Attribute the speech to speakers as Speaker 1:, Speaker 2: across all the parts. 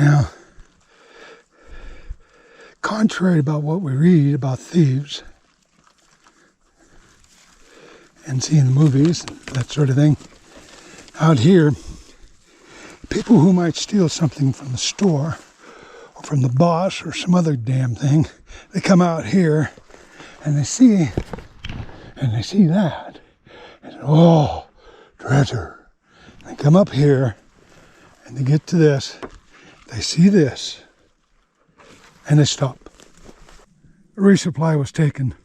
Speaker 1: Now, contrary about what we read about thieves and seeing the movies, that sort of thing, out here, people who might steal something from the store or from the boss or some other damn thing, they come out here and they see that and oh, treasure. They come up here and they get to this, they see this, and they stop. A resupply was taken.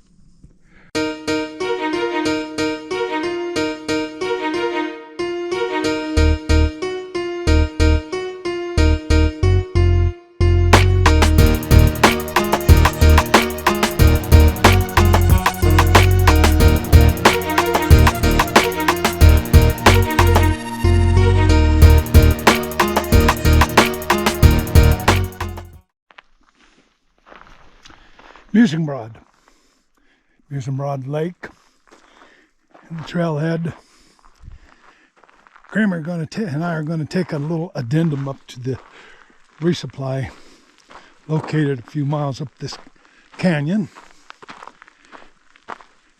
Speaker 1: Mussigbrod Lake and the trailhead. Kramer and I are going to take a little addendum up to the resupply located a few miles up this canyon,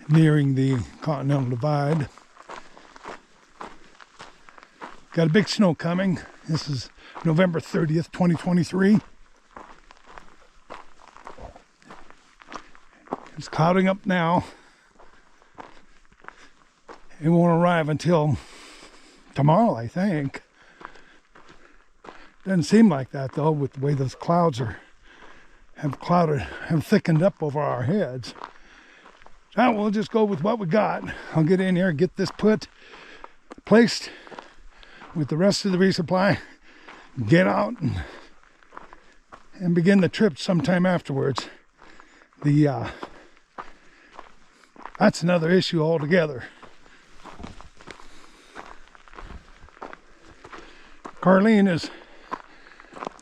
Speaker 1: nearing the Continental Divide. Got a big snow coming. This is November 30th, 2023. It's clouding up now. It won't arrive until tomorrow, I think. Doesn't seem like that though, with the way those clouds have thickened up over our heads. So we'll just go with what we got. I'll get in here, get this placed with the rest of the resupply, get out and begin the trip sometime afterwards. That's another issue altogether. Carlene has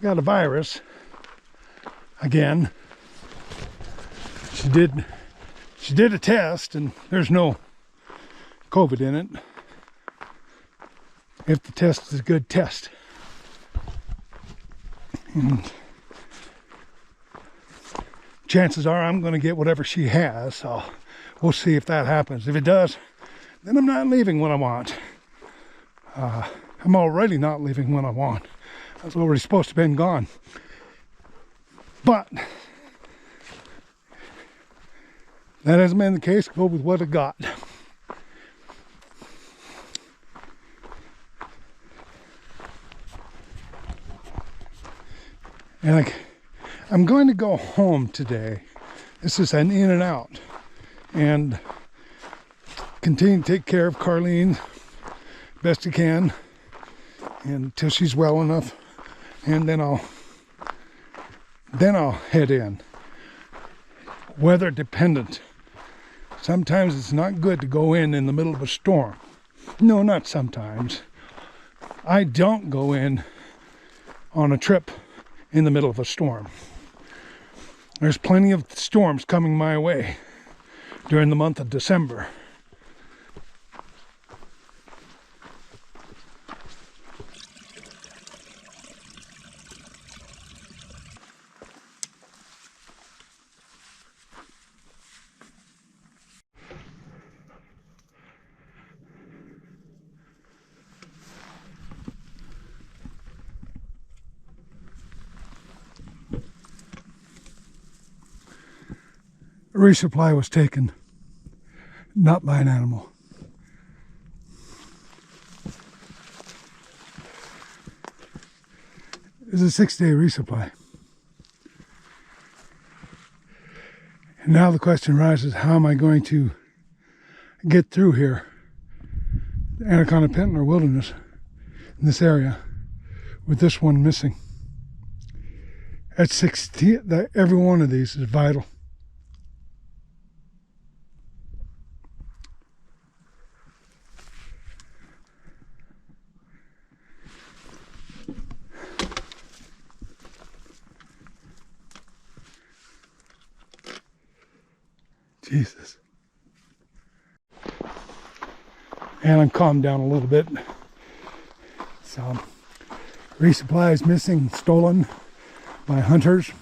Speaker 1: got a virus again. She did a test and there's no COVID in it. If the test is a good test. And chances are I'm going to get whatever she has, so we'll see if that happens. If it does, then I'm not leaving when I want. I'm already not leaving when I want. I was already supposed to have been gone. But that hasn't been the case. Go with what I got. And I'm going to go home today. This is an in and out. And continue to take care of Carlene best I can until she's well enough, and then I'll head in. Weather dependent. Sometimes it's not good to go in the middle of a storm. No, not sometimes. I don't go in on a trip in the middle of a storm. There's plenty of storms coming my way during the month of December. A resupply was taken, not by an animal. It's a 6-day resupply. And now the question arises, how am I going to get through here, the Anaconda Pintler Wilderness, in this area, with this one missing? At 16, every one of these is vital. Jesus. And I'm calmed down a little bit. So resupply is missing, stolen by hunters.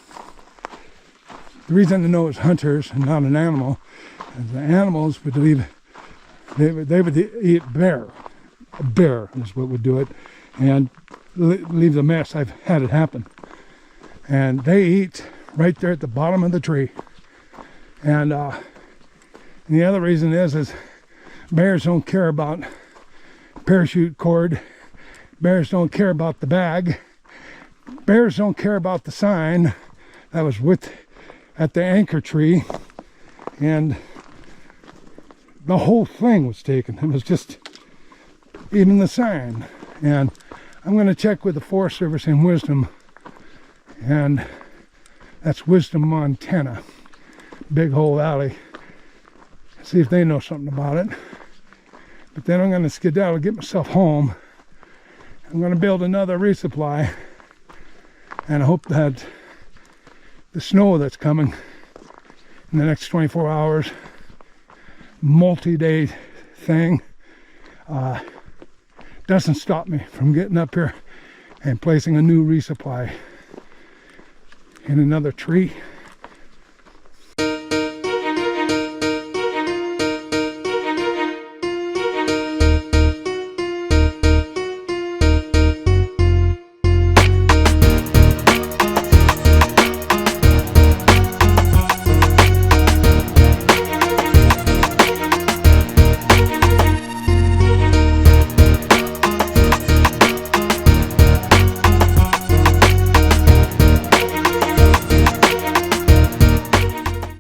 Speaker 1: The reason I know it's hunters and not an animal is the animals would leave, they would eat bear. A bear is what would do it, and leave the mess. I've had it happen. And they eat right there at the bottom of the tree. And the other reason is bears don't care about parachute cord. Bears don't care about the bag. Bears don't care about the sign that was at the anchor tree. And the whole thing was taken. It was just even the sign. And I'm going to check with the Forest Service in Wisdom. And that's Wisdom, Montana. Big Hole Valley. See if they know something about it. But then I'm going to skedaddle, get myself home. I'm going to build another resupply. And I hope that the snow that's coming in the next 24 hours, multi-day thing, doesn't stop me from getting up here and placing a new resupply in another tree.